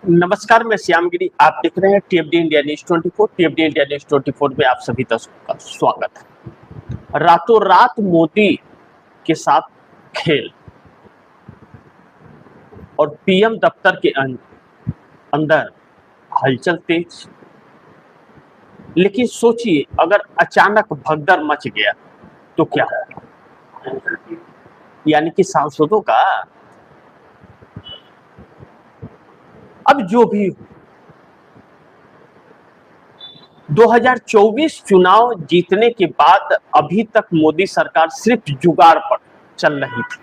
नमस्कार, मैं श्यामगिरी। आप देख रहे हैं टीएफडी इंडिया न्यूज 24। टीएफडी इंडिया न्यूज 24 में आप सभी दर्शकों का स्वागत है। रातों रात मोदी के साथ खेल और पीएम दफ्तर के अंदर हलचल तेज। लेकिन सोचिए, अगर अचानक भगदड़ मच गया तो क्या होगा? यानी कि सांसदों का अब जो भी हो, 2024 चुनाव जीतने के बाद अभी तक मोदी सरकार सिर्फ जुगाड़ पर चल रही थी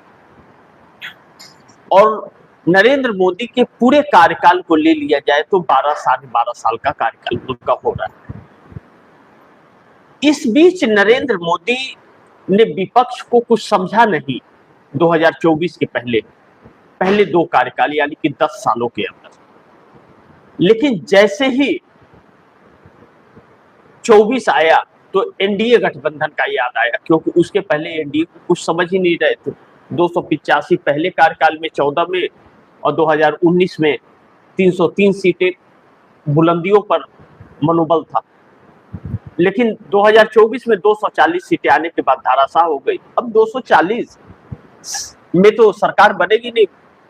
और नरेंद्र मोदी के पूरे कार्यकाल को ले लिया जाए तो 12 साल का कार्यकाल उनका हो रहा है। इस बीच नरेंद्र मोदी ने विपक्ष को कुछ समझा नहीं। 2024 के पहले दो कार्यकाल यानी कि 10 सालों के अंदर, लेकिन जैसे ही 24 आया तो एनडीए गठबंधन का याद आया, क्योंकि उसके पहले एनडीए को कुछ समझ ही नहीं रहे थे। 285 पहले कार्यकाल में, 14 में और 2019 में 303 सीटें बुलंदियों पर मनोबल था। लेकिन 2024 में 240 सीटें आने के बाद धाराशाह हो गई। अब 240 में तो सरकार बनेगी नहीं।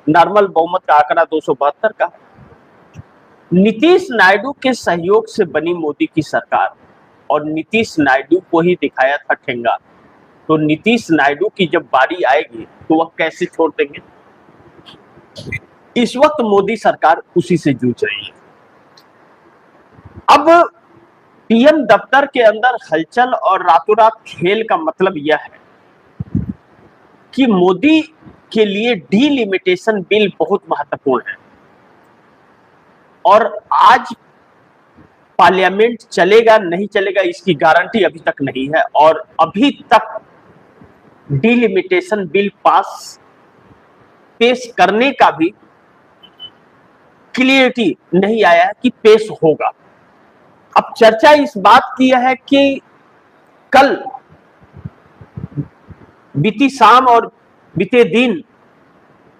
नॉर्मल बहुमत का आंकड़ा 272 का। नीतीश नायडू के सहयोग से बनी मोदी की सरकार और नीतीश नायडू को ही दिखाया था ठेंगा, तो नीतीश नायडू की जब बारी आएगी तो वह कैसे छोड़ देंगे। इस वक्त मोदी सरकार उसी से जूझ रही है। अब पीएम दफ्तर के अंदर हलचल और रातों रात खेल का मतलब यह है कि मोदी के लिए डीलिमिटेशन बिल बहुत महत्वपूर्ण है और आज पार्लियामेंट चलेगा नहीं चलेगा इसकी गारंटी अभी तक नहीं है और अभी तक डीलिमिटेशन बिल पेश करने का भी क्लियरिटी नहीं आया है कि पेश होगा। अब चर्चा इस बात की है कि कल बीती शाम और बीते दिन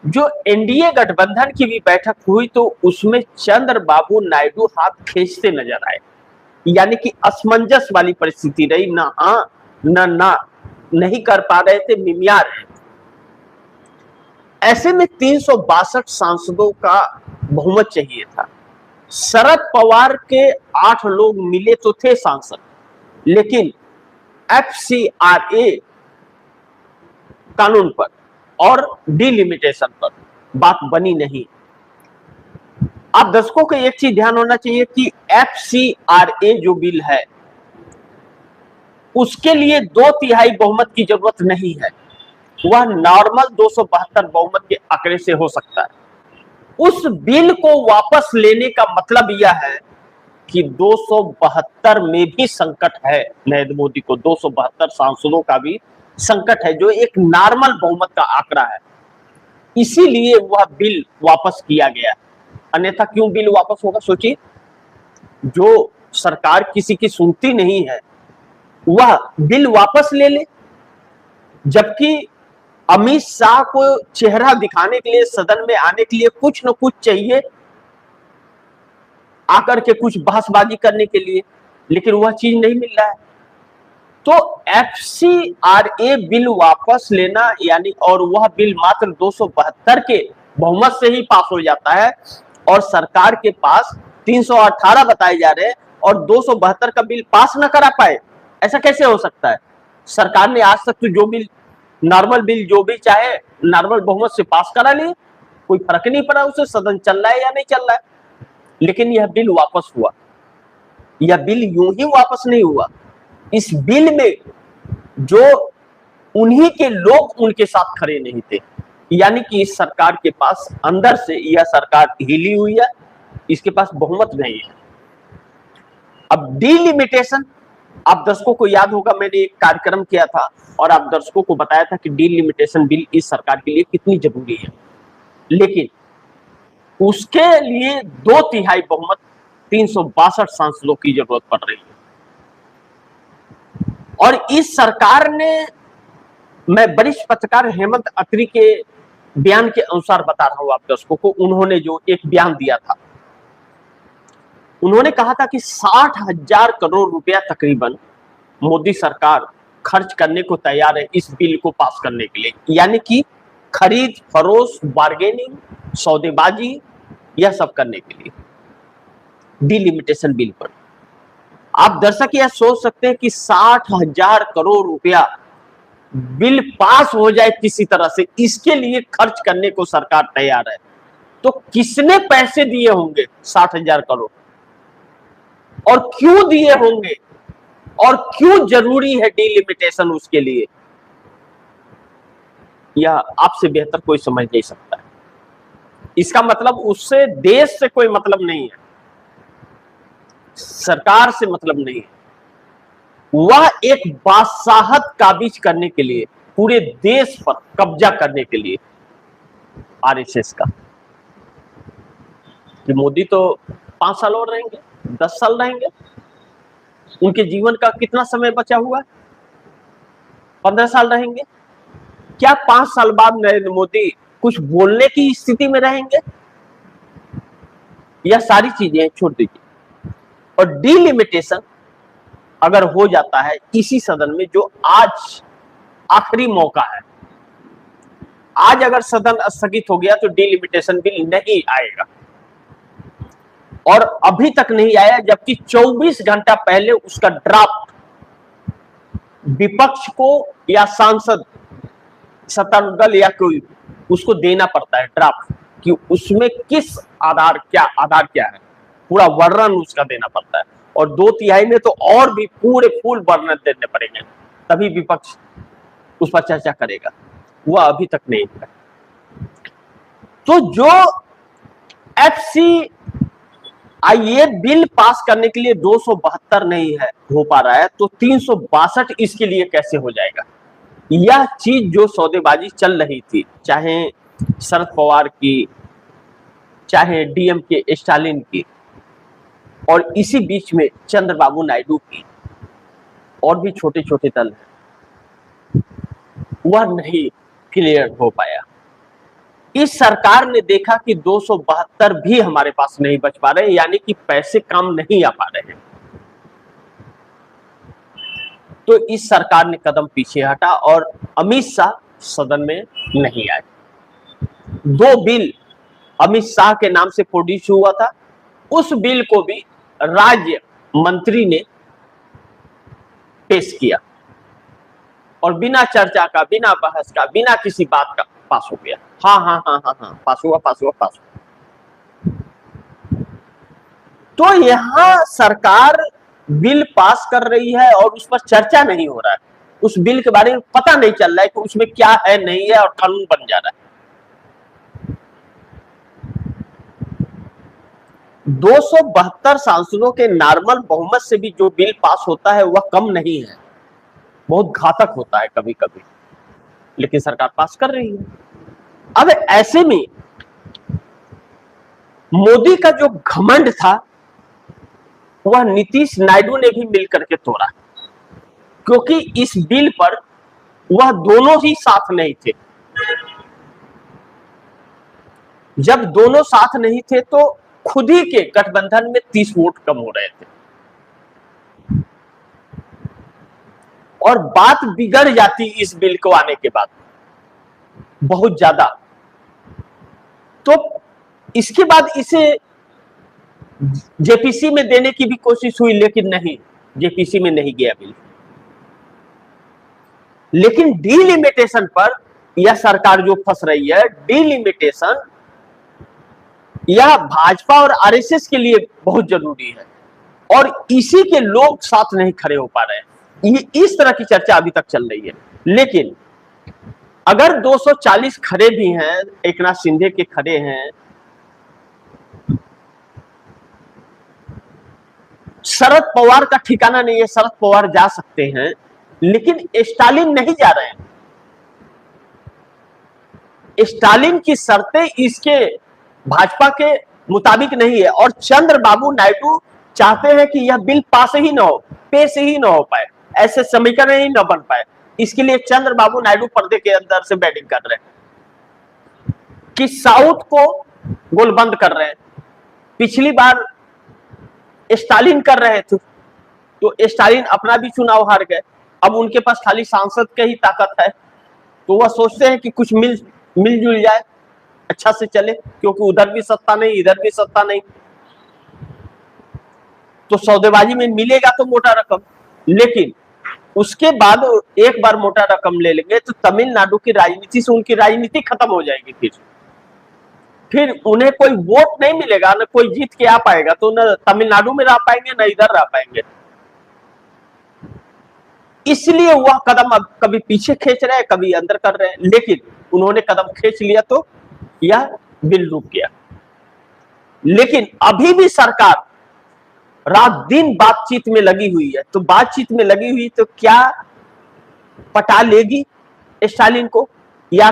जो एनडीए गठबंधन की भी बैठक हुई तो उसमें चंद्रबाबू नायडू हाथ खींचते नजर आए, यानी कि असमंजस वाली परिस्थिति रही। ना हाँ ना नहीं कर पा रहे थे, मिमिया रहे। ऐसे में 362 सांसदों का बहुमत चाहिए था। शरद पवार के 8 लोग मिले तो थे सांसद, लेकिन एफसीआरए कानून पर और डिलिमिटेशन पर बात बनी नहीं। आप दर्शकों को एक चीज ध्यान होना चाहिए कि एफसीआरए जो बिल है उसके लिए 2/3 बहुमत की जरूरत नहीं है, वह नॉर्मल 272 बहुमत के आंकड़े से हो सकता है। उस बिल को वापस लेने का मतलब यह है कि 272 में भी संकट है। नरेंद्र मोदी को 272 सांसदों का भी संकट है, जो एक नॉर्मल बहुमत का आंकड़ा है। इसीलिए वह बिल वापस किया गया। अन्यथा क्यों बिल वापस होगा? सोचिए, जो सरकार किसी की सुनती नहीं है वह बिल वापस ले ले, जबकि अमित शाह को चेहरा दिखाने के लिए, सदन में आने के लिए कुछ न कुछ चाहिए, आकर के कुछ बहसबाजी करने के लिए, लेकिन वह चीज नहीं मिल रहा है। तो एफसीआरए बिल वापस लेना यानी, और वह बिल मात्र 272 के बहुमत से ही पास हो जाता है और सरकार के पास 318 बताए जा रहे हैं और 272 का बिल पास न करा पाए, ऐसा कैसे हो सकता है? सरकार ने आज तक तो जो बिल, नॉर्मल बिल जो भी चाहे नॉर्मल बहुमत से पास करा लिए, कोई फर्क नहीं पड़ा उसे सदन चल रहा है या नहीं चल रहा है। लेकिन यह बिल वापस हुआ। यह बिल यूं ही वापस नहीं हुआ। इस बिल में जो उन्हीं के लोग उनके साथ खड़े नहीं थे, यानी कि इस सरकार के पास अंदर से यह सरकार हिली हुई है, इसके पास बहुमत नहीं है। अब डीलिमिटेशन, आप दर्शकों को याद होगा मैंने एक कार्यक्रम किया था और आप दर्शकों को बताया था कि डीलिमिटेशन बिल इस सरकार के लिए कितनी जरूरी है, लेकिन उसके लिए 2/3 बहुमत 362 सांसदों की जरूरत पड़ रही है। और इस सरकार ने, मैं वरिष्ठ पत्रकार हेमंत अत्री के बयान के अनुसार बता रहा हूं आप दर्शकों को, उन्होंने जो एक बयान दिया था उन्होंने कहा था कि 60,000 करोड़ रुपया तकरीबन मोदी सरकार खर्च करने को तैयार है इस बिल को पास करने के लिए, यानी कि खरीद फरोख्त, बार्गेनिंग, सौदेबाजी, यह सब करने के लिए डिलिमिटेशन बिल पर। आप दर्शक यह सोच सकते हैं कि 60,000 करोड़ रुपया बिल पास हो जाए किसी तरह से, इसके लिए खर्च करने को सरकार तैयार है, तो किसने पैसे दिए होंगे 60,000 करोड़, और क्यों दिए होंगे, और क्यों जरूरी है डिलिमिटेशन उसके लिए, यह आपसे बेहतर कोई समझ नहीं सकता है। इसका मतलब उससे देश से कोई मतलब नहीं है, सरकार से मतलब नहीं है, वह एक बादशाहत काबिज करने के लिए, पूरे देश पर कब्जा करने के लिए आरएसएस का, कि मोदी तो 5 साल और रहेंगे, 10 साल रहेंगे, उनके जीवन का कितना समय बचा हुआ है, 15 साल रहेंगे, क्या 5 साल बाद नरेंद्र मोदी कुछ बोलने की स्थिति में रहेंगे? यह सारी चीजें छोड़ दीजिए। और डिलिमिटेशन अगर हो जाता है इसी सदन में, जो आज आखिरी मौका है, आज अगर सदन स्थगित हो गया तो डिलिमिटेशन बिल नहीं आएगा, और अभी तक नहीं आया, जबकि 24 घंटा पहले उसका ड्राफ्ट विपक्ष को या सांसद, सत्तारूढ़ दल या कोई, उसको देना पड़ता है ड्राफ्ट, कि उसमें किस आधार क्या है, पूरा वर्णन उसका देना पड़ता है, और 2/3 में तो और भी पूरे फुल वर्णन देने पड़ेंगे, तभी विपक्ष उस पर चर्चा करेगा, वह अभी तक नहीं हुआ। तो जो FCIA बिल पास करने के लिए 272 नहीं है हो पा रहा है, तो 362 इसके लिए कैसे हो जाएगा? यह चीज जो सौदेबाजी चल रही थी, चाहे शरद पवार की, चाहे DMK स्टालिन की, और इसी बीच में चंद्रबाबू नायडू की, और भी छोटे छोटे दल हैं, वह नहीं क्लियर हो पाया। इस सरकार ने देखा कि 272 भी हमारे पास नहीं बच पा रहे, यानी कि पैसे काम नहीं आ पा रहे हैं, तो इस सरकार ने कदम पीछे हटा और अमित शाह सदन में नहीं आए। 2 बिल अमित शाह के नाम से प्रोड्यूस हुआ था, उस बिल को भी राज्य मंत्री ने पेश किया, और बिना चर्चा का, बिना बहस का, बिना किसी बात का पास हो गया। हाँ, पास हुआ। तो यहां सरकार बिल पास कर रही है और उस पर चर्चा नहीं हो रहा है, उस बिल के बारे में पता नहीं चल रहा है कि उसमें क्या है, नहीं है, और कानून बन जा रहा है। 272 सांसदों के नॉर्मल बहुमत से भी जो बिल पास होता है वह कम नहीं है, बहुत घातक होता है कभी कभी, लेकिन सरकार पास कर रही है। अब ऐसे में मोदी का जो घमंड था वह नीतीश नायडू ने भी मिलकर के तोड़ा, क्योंकि इस बिल पर वह दोनों ही साथ नहीं थे। जब दोनों साथ नहीं थे तो खुद ही के गठबंधन में 30 वोट कम हो रहे थे, और बात बिगड़ जाती इस बिल को आने के बाद बहुत ज्यादा। तो इसके बाद इसे जेपीसी में देने की भी कोशिश हुई, लेकिन नहीं, जेपीसी में नहीं गया बिल। लेकिन डिलिमिटेशन पर यह सरकार जो फंस रही है, डिलिमिटेशन यह भाजपा और आरएसएस के लिए बहुत जरूरी है, और इसी के लोग साथ नहीं खड़े हो पा रहे हैं। इस तरह की चर्चा अभी तक चल रही है। लेकिन अगर 240 खड़े भी हैं, एकनाथ शिंदे के खड़े हैं, शरद पवार का ठिकाना नहीं है, शरद पवार जा सकते हैं, लेकिन स्टालिन नहीं जा रहे हैं। स्टालिन की शर्तें इसके भाजपा के मुताबिक नहीं है, और चंद्रबाबू नायडू चाहते हैं कि यह बिल पास ही ना हो, पेश ही ना हो पाए, ऐसे समीकरण ही ना बन पाए। इसके लिए चंद्रबाबू नायडू पर्दे के अंदर से बैटिंग कर रहे हैं कि साउथ को गोलबंद कर रहे हैं। पिछली बार स्टालिन कर रहे थे, तो स्टालिन अपना भी चुनाव हार गए। अब उनके पास खाली सांसद की ही ताकत है, तो वह सोचते हैं कि कुछ मिलजुल जाए, अच्छा से चले, क्योंकि उधर भी सत्ता नहीं, इधर भी सत्ता नहीं, तो सौदेबाजी में मिलेगा तो मोटा रकम। लेकिन उसके बाद एक बार मोटा रकम ले लेंगे तो तमिलनाडु की राजनीति से उनकी राजनीति खत्म हो जाएगी। फिर उन्हें कोई वोट नहीं मिलेगा, न कोई जीत के आ पाएगा, तो न तमिलनाडु में रह पाएंगे न इधर रह पाएंगे। इसलिए वह कदम अब कभी पीछे खींच रहे हैं, कभी अंदर कर रहे हैं, लेकिन उन्होंने कदम खींच लिया तो यह बिल रुक गया। लेकिन अभी भी सरकार रात दिन बातचीत में लगी हुई है, तो बातचीत में लगी हुई तो क्या पटा लेगी स्टालिन को, या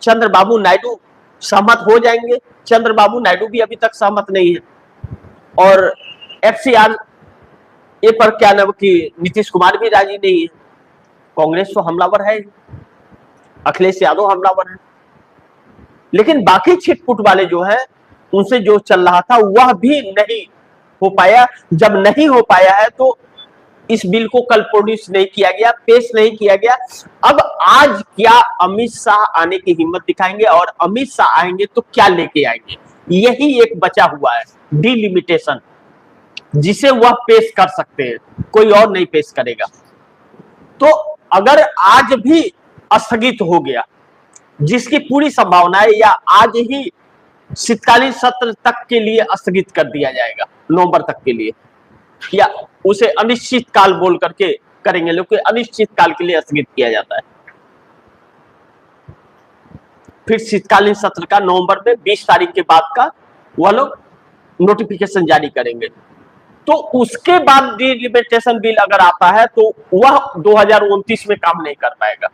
चंद्रबाबू नायडू सहमत हो जाएंगे? चंद्रबाबू नायडू भी अभी तक सहमत नहीं है, और FCR ये पर क्या नाम कि नीतीश कुमार भी राजी नहीं है। कांग्रेस तो हमलावर है, अखिलेश यादव हमलावर है, लेकिन बाकी छिटपुट वाले जो है उनसे जो चल रहा था वह भी नहीं हो पाया। जब नहीं हो पाया है तो इस बिल को कल प्रोड्यूस नहीं किया गया, पेश नहीं किया गया। अब आज क्या अमित शाह आने की हिम्मत दिखाएंगे, और अमित शाह आएंगे तो क्या लेके आएंगे? यही एक बचा हुआ है डिलिमिटेशन, जिसे वह पेश कर सकते हैं, कोई और नहीं पेश करेगा। तो अगर आज भी स्थगित हो गया, जिसकी पूरी संभावना है, या आज ही शीतकालीन सत्र तक के लिए स्थगित कर दिया जाएगा, नवंबर तक के लिए, या उसे अनिश्चित काल बोल करके करेंगे, लोग अनिश्चित काल के लिए स्थगित किया जाता है। फिर शीतकालीन सत्र का नवंबर में 20 तारीख के बाद का वह लोग नोटिफिकेशन जारी करेंगे। तो उसके बाद डिलिमिटेशन बिल अगर आता है तो वह 2029 में काम नहीं कर पाएगा,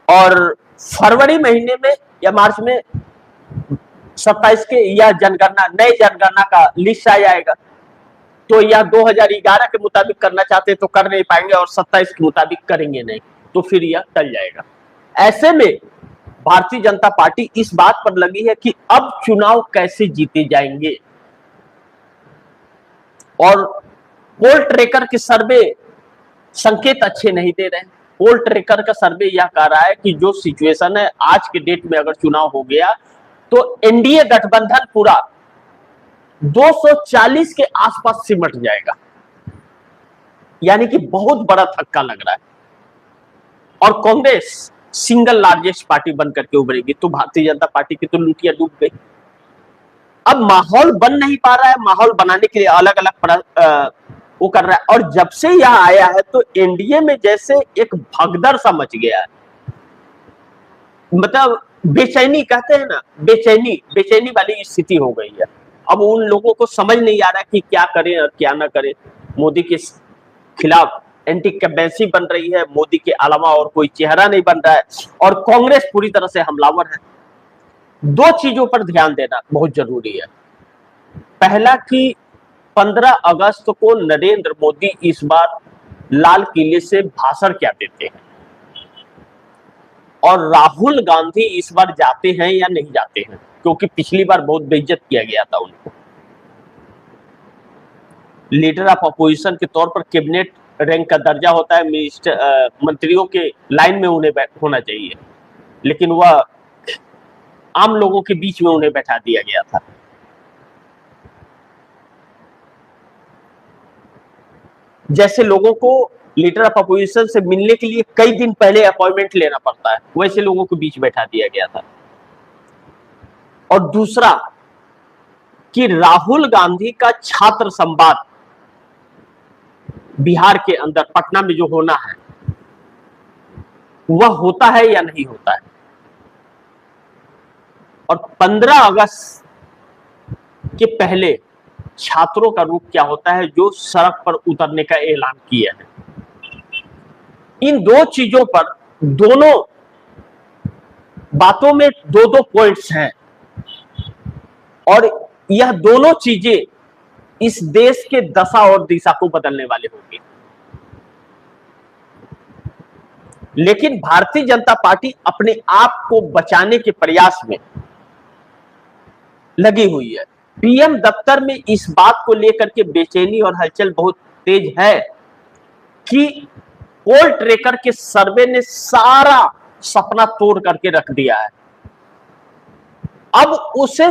और फरवरी महीने में या मार्च में 27 के यह जनगणना, नए जनगणना का लिस्ट आ जाएगा, तो यह 2011 के मुताबिक करना चाहते तो कर नहीं पाएंगे, और 27 के मुताबिक करेंगे नहीं, तो फिर यह टल जाएगा। ऐसे में भारतीय जनता पार्टी इस बात पर लगी है कि अब चुनाव कैसे जीते जाएंगे, और पोल ट्रैकर के सर्वे संकेत अच्छे नहीं दे रहे हैं। पोल ट्रैकर का सर्वे यह कह रहा है कि जो सिचुएशन है आज के डेट में, अगर चुनाव हो गया तो एनडीए गठबंधन पूरा 240 के आसपास सिमट जाएगा, यानी कि बहुत बड़ा धक्का लग रहा है, और कांग्रेस सिंगल लार्जेस्ट पार्टी बनकर के उभरेगी। तो भारतीय जनता पार्टी की तो लुटिया डूब गई। अब माहौल बन नहीं पा रहा है, माहौल बनाने के लिए अलग अलग वो कर रहा है, और जब से यह आया है तो एनडीए में जैसे एक भगदड़ सा मच गया है, मतलब बेचैनी कहते हैं ना, बेचैनी वाली स्थिति हो गई है। अब उन लोगों को समझ नहीं आ रहा कि क्या करें और क्या ना करें। मोदी के खिलाफ एंटी कैम्पेन्सी बन रही है, मोदी के अलावा और कोई चेहरा नहीं बन रहा है, और कांग्रेस पूरी तरह से हमलावर है। दो चीजों पर ध्यान देना बहुत जरूरी है। पहला कि 15 अगस्त को नरेंद्र मोदी इस बार लाल किले से भाषण क्या देते हैं, और राहुल गांधी इस बार जाते हैं या नहीं जाते हैं, क्योंकि पिछली बार बहुत बेइज्जत किया गया था उनको। लीडर ऑफ अपोजिशन के तौर पर कैबिनेट रैंक का दर्जा होता है, मंत्रियों के लाइन में उन्हें होना चाहिए, लेकिन वह आम लोगों के बीच में उन्हें बैठा दिया गया था। जैसे लोगों को लीडर ऑफ अपोजिशन से मिलने के लिए कई दिन पहले अपॉइंटमेंट लेना पड़ता है, वैसे लोगों के बीच बैठा दिया गया था। और दूसरा कि राहुल गांधी का छात्र संवाद बिहार के अंदर पटना में जो होना है वह होता है या नहीं होता है, और 15 अगस्त के पहले छात्रों का रूप क्या होता है जो सड़क पर उतरने का ऐलान किया है। इन दो चीजों पर, दोनों बातों में दो दो पॉइंट्स हैं, और यह दोनों चीजें इस देश के दशा और दिशा को बदलने वाले होंगे। लेकिन भारतीय जनता पार्टी अपने आप को बचाने के प्रयास में लगी हुई है। पीएम दफ्तर में इस बात को लेकर के बेचैनी और हलचल बहुत तेज है कि पोल ट्रैकर के सर्वे ने सारा सपना तोड़ करके रख दिया है। अब उसे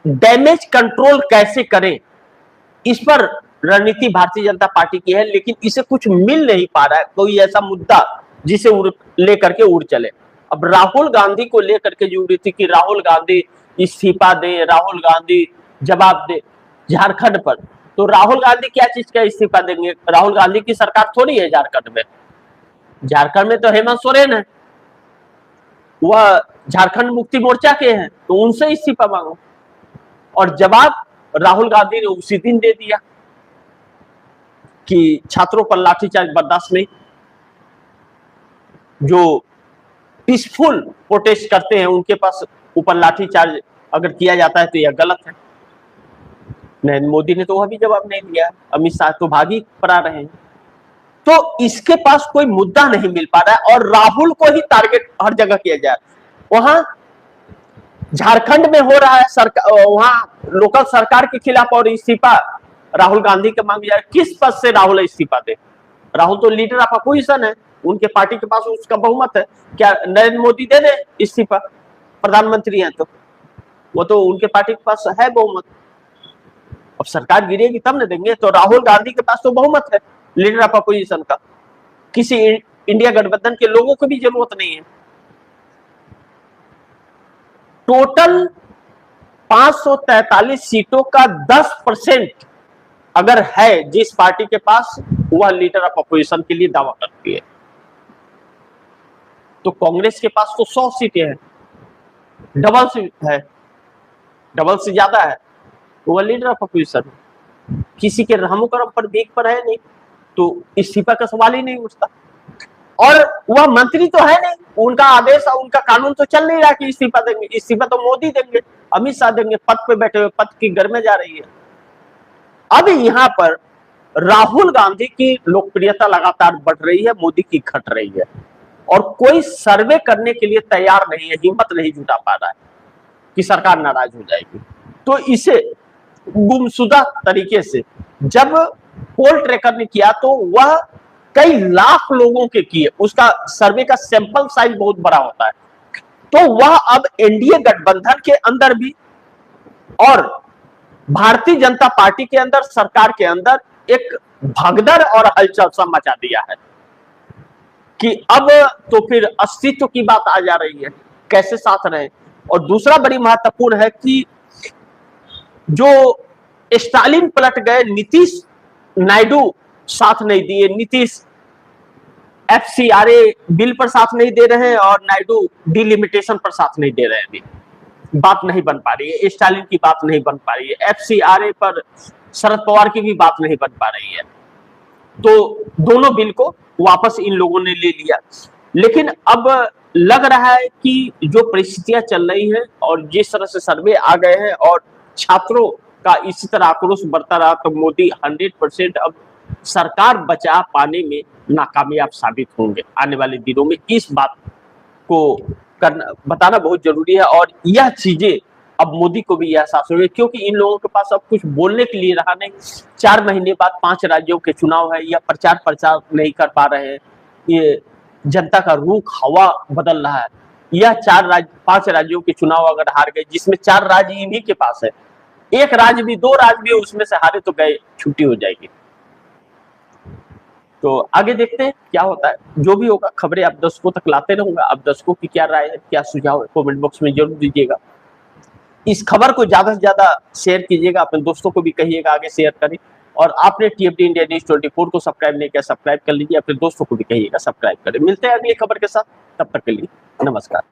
डैमेज कंट्रोल कैसे करें, इस पर रणनीति भारतीय जनता पार्टी की है, लेकिन इसे कुछ मिल नहीं पा रहा है कोई ऐसा मुद्दा जिसे लेकर के उड़ चले। अब राहुल गांधी को लेकर के जो थी कि राहुल गांधी इस्तीफा दे, राहुल गांधी जवाब दे झारखंड पर, तो राहुल गांधी क्या चीज का इस्तीफा देंगे? राहुल गांधी की सरकार थोड़ी है झारखंड में। झारखंड में तो हेमंत सोरेन है, वह झारखंड मुक्ति मोर्चा के हैं, तो उनसे इस्तीफा मांगो। और जवाब राहुल गांधी ने उसी दिन दे दिया कि छात्रों पर लाठीचार्ज बर्दाश्त नहीं, जो पीसफुल प्रोटेस्ट करते हैं उनके पास ऊपर लाठीचार्ज अगर किया जाता है तो यह गलत है। नरेंद्र मोदी ने तो वह भी जवाब नहीं दिया, अमित शाह तो भागी पर आ रहे हैं। तो इसके पास कोई मुद्दा नहीं मिल पा रहा है और राहुल को ही टारगेट हर जगह किया जाए। वहां झारखंड में हो रहा है सरकार, वहां लोकल सरकार के खिलाफ और इस्तीफा राहुल गांधी के मांग जाए। किस पद से राहुल इस्तीफा दे? राहुल तो लीडर ऑफ अपोजिशन है, उनके पार्टी के पास उसका बहुमत है। क्या नरेंद्र मोदी दे दे इस्तीफा? प्रधानमंत्री हैं तो वो तो उनके पार्टी के पास है बहुमत। अब सरकार गिरेगी तब न देंगे। तो राहुल गांधी के पास तो बहुमत है लीडर ऑफ अपोजिशन का, किसी इंडिया गठबंधन के लोगों को भी जरूरत नहीं है। टोटल 543 सीटों का 10% अगर है जिस पार्टी के पास, वह लीडर ऑफ अपोजिशन के लिए दावा करती है। तो कांग्रेस के पास तो 100 सीटें हैं, डबल से ज्यादा है, तो वह लीडर ऑफ अपोजिशन है। किसी के रहमो करम पर देख पर है नहीं, तो इस्तीफा का सवाल ही नहीं उठता। और वह मंत्री तो है नहीं, उनका आदेश और उनका कानून तो चल नहीं रहा कि इस्तीफा देंगे। इस्तीफा तो मोदी देंगे, अमित शाह देंगे, पद पे बैठे हुए, पद की घर में जा रही है। अब यहाँ पर राहुल गांधी की लोकप्रियता लगातार बढ़ रही है, मोदी की घट रही है, और कोई सर्वे करने के लिए तैयार नहीं है, हिम्मत नहीं जुटा पा रहा है कि सरकार नाराज हो जाएगी। तो इसे गुमशुदा तरीके से जब पोल ट्रैकर ने किया तो वह कई लाख लोगों के किए, उसका सर्वे का सैंपल साइज बहुत बड़ा होता है। तो वह अब एनडीए गठबंधन के अंदर भी और भारतीय जनता पार्टी के अंदर, सरकार के अंदर एक भगदड़ और हलचल सा मचा दिया है कि अब तो फिर अस्तित्व की बात आ जा रही है, कैसे साथ रहे। और दूसरा बड़ी महत्वपूर्ण है कि जो स्टालिन पलट गए, नीतीश नायडू साथ नहीं दिए, नीतीश एफसीआरए बिल पर साथ नहीं दे रहे हैं और नायडू डिलिमिटेशन पर साथ नहीं दे रहे हैं। अभी बात नहीं बन पा रही है, स्टालिन की बात नहीं बन पा रही है, एफसीआरए पर शरद पवार की भी बात नहीं बन पा रही है। तो दोनों बिल को वापस इन लोगों ने ले लिया। लेकिन अब लग रहा है कि जो परिस्थितियां चल रही हैं और जिस तरह से सर्वे आ गए हैं और छात्रों का इसी तरह आक्रोश बढ़ता रहा, तो मोदी 100% अब सरकार बचा पाने में नाकामयाब साबित होंगे आने वाले दिनों में। इस बात को करना, बताना बहुत जरूरी है। और यह चीजें अब मोदी को भी एहसास हो गया, क्योंकि इन लोगों के पास अब कुछ बोलने के लिए रहा नहीं। 4 महीने बाद 5 राज्यों के चुनाव है, या प्रचार नहीं कर पा रहे हैं, ये जनता का रुख हवा बदल रहा है। यह 5 राज्यों के चुनाव अगर हार गए, जिसमें 4 राज्य इन्हीं के पास है, एक राज्य भी, 2 राज्य भी उसमें से हारे तो गए, छुट्टी हो जाएगी। तो आगे देखते हैं क्या होता है। जो भी होगा खबरें आप दर्शकों तक लाते रहूंगा। आप दर्शकों की क्या राय है, क्या सुझाव है, कमेंट बॉक्स में जरूर दीजिएगा। इस खबर को ज्यादा से ज्यादा शेयर कीजिएगा, अपने दोस्तों को भी कहिएगा आगे शेयर करें। और आपने टीएफडी इंडिया न्यूज 24 को सब्सक्राइब नहीं किया, सब्सक्राइब कर लीजिए, अपने दोस्तों को भी कहिएगा सब्सक्राइब करें। मिलते हैं अगली खबर के साथ, तब तक के लिए नमस्कार।